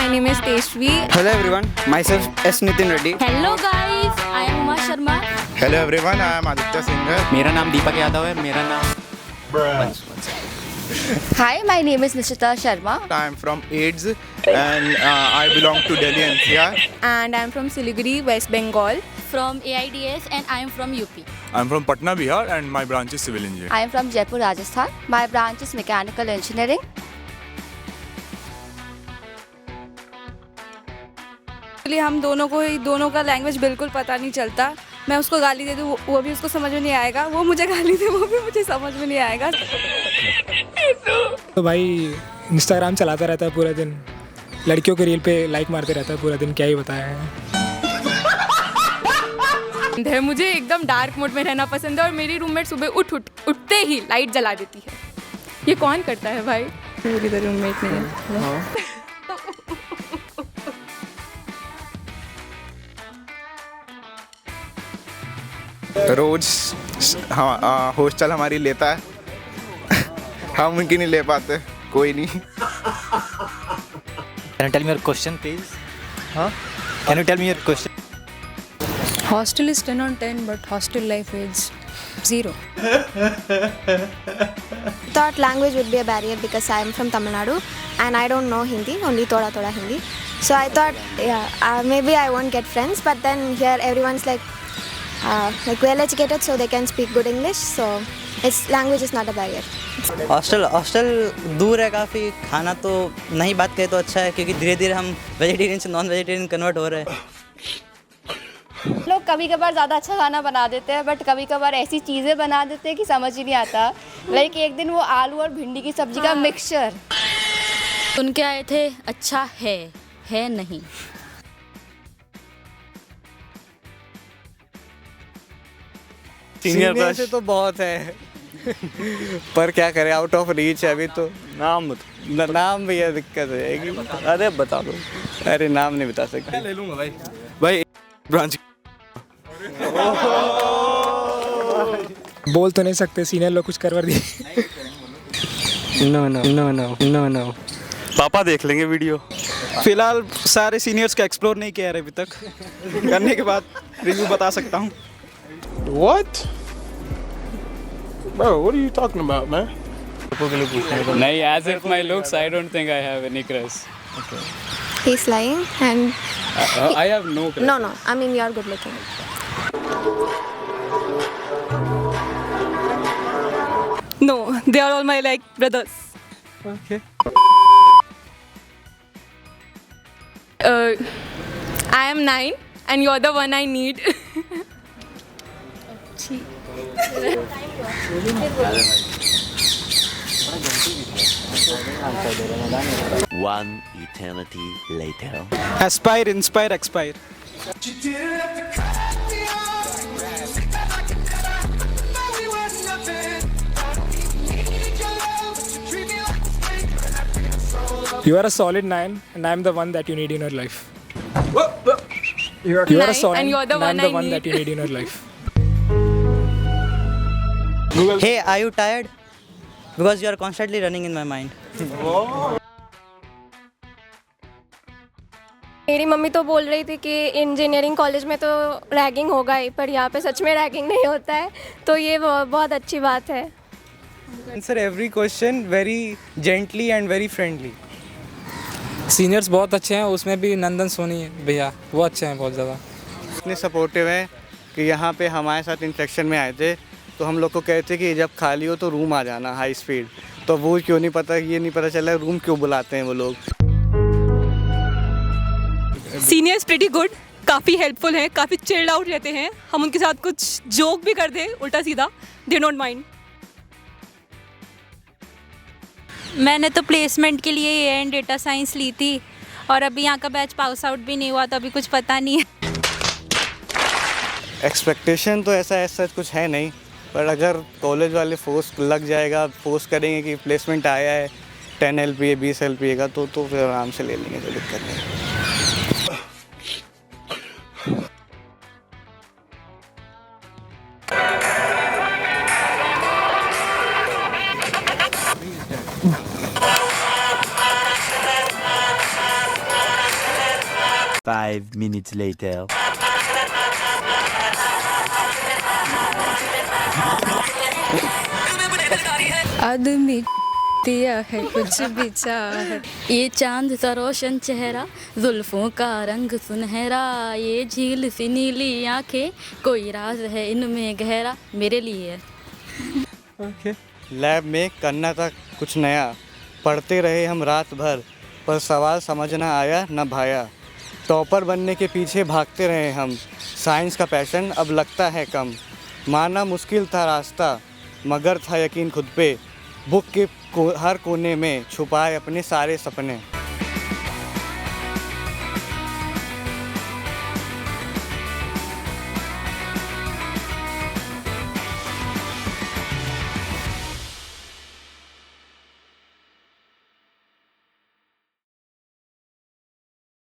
my name is Teshvi. Hello everyone, myself S. Nitin Reddy. Hello guys, I am Uma Sharma. Hello everyone, I am Aditya Singh. मेरा नाम दीपक यादव है. मेरा नाम Hi, my name is Nishita Sharma. I am from AIDS and I belong to Delhi NCR. And I'm from Siliguri, West Bengal. From AIDS and I am from UP. I'm from Patna, Bihar, and my branch is civil engineering. I am from Jaipur, Rajasthan. My branch is mechanical engineering. इसलिए हम दोनों का language बिल्कुल पता नहीं चलता. मैं उसको गाली दे दूँ वो भी उसको समझ में नहीं आएगा, वो मुझे गाली दे वो भी मुझे समझ में नहीं आएगा. तो भाई इंस्टाग्राम चलाता रहता है पूरा दिन, लड़कियों के रील पे लाइक मारते रहता है पूरा दिन. क्या ही बताया है. मुझे एकदम डार्क मोड में रहना पसंद है और मेरी रूममेट सुबह उठते ही लाइट जला देती है. ये कौन करता है भाई? मेरी तो रूममेट नहीं है. रोज हॉस्टल हमारी लेता है. हम उनकी नहीं ले पाते. कोई नहीं. Can you tell me your question, please? Can you tell me your question? Hostel is 10 on 10, but hostel life is 0. Thought language would be a barrier because I am from Tamil Nadu and I don't know Hindi, only thoda Hindi. So I thought, maybe I won't get friends, but then here everyone's like well educated, so they can speak good English. So language is not a barrier. Hostel दूर है काफ़ी. खाना तो नहीं बात करें तो अच्छा है, क्योंकि धीरे धीरे हम वेजिटेरियन से नॉन वेजिटेरियन कन्वर्ट हो रहे हैं. लोग कभी कभार ज़्यादा अच्छा खाना बना देते हैं, बट कभी कभार ऐसी चीज़ें बना देते हैं कि समझ ही नहीं आता. लाइक एक दिन वो आलू और भिंडी की सब्जी का मिक्सचर सुन के आए थे. अच्छा है नहीं. सीनियर से तो बहुत है पर क्या करें, आउट ऑफ रीच है अभी तो. नाम भी है, दिक्कत है. अरे बता दो. अरे नाम नहीं बता सकते. ले लूंगा भाई ब्रांच. बोल तो नहीं सकते, सीनियर लोग कुछ करवा दिए. नो. पापा देख लेंगे वीडियो. फिलहाल सारे सीनियर्स का एक्सप्लोर नहीं किया है अभी तक. करने के बाद रिव्यू बता सकता हूँ. What? Bro, what are you talking about, man? नहीं, as if my looks, I don't think I have any crush. He's lying and I have no crush. no, I mean you're good looking. No, they are all my like brothers. Okay. I am 9 and you're the one I need. One eternity later. Aspire, inspire, expire. You are a solid 9 and I am the one that you need in your life. You are a solid and you're the and I am one the I one need. that you need in your life. Hey, are you tired? Because you are constantly running in my mind. मेरी mummy तो बोल रही थी कि engineering college में तो ragging होगा ही, पर यहाँ पे सच में रैगिंग नहीं होता है, तो ये बहुत अच्छी बात है. Answer every question very gently and very friendly. Seniors बहुत अच्छे हैं, उसमें भी नंदन सोनी भैया वो अच्छे हैं बहुत ज़्यादा. इतने सपोर्टिव हैं कि यहाँ पे हमारे साथ इंस्ट्रक्शन में आए थे तो हम लोग को कहते कि जब खाली हो तो रूम आ जाना हाई स्पीड. तो वो क्यों नहीं पता, ये नहीं पता चला रूम क्यों बुलाते हैं वो लोग. सीनियर्स प्रीटी गुड, काफ़ी हेल्पफुल हैं, काफ़ी चिल्ड आउट रहते हैं. हम उनके साथ कुछ जोक भी कर दें उल्टा सीधा, दे डोंट माइंड. मैंने तो प्लेसमेंट के लिए एंड डेटा साइंस ली थी और अभी यहाँ का बैच पास आउट भी नहीं हुआ, तो अभी कुछ पता नहीं है. एक्सपेक्टेशन तो ऐसा कुछ है नहीं, पर अगर कॉलेज वाले फोर्स लग जाएगा, फोर्स करेंगे कि प्लेसमेंट आया है 10 LPA 20 LPA का, तो फिर आराम से ले लेंगे, कोई दिक्कत नहीं. 5 minutes later. आदमी दिया है कुछ बिचा है, ये चांद सा रोशन चेहरा, जुल्फों का रंग सुनहरा, ये झील सी नीली आंखें, कोई राज है इनमें गहरा, मेरे लिए है। लैब में करना था कुछ नया, पढ़ते रहे हम रात भर, पर सवाल समझ ना आया न भाया। टॉपर बनने के पीछे भागते रहे हम, साइंस का पैशन अब लगता है कम। माना मुश्किल था रास्ता, मगर था यकीन खुद पे, बुक के हर कोने में छुपाए अपने सारे सपने।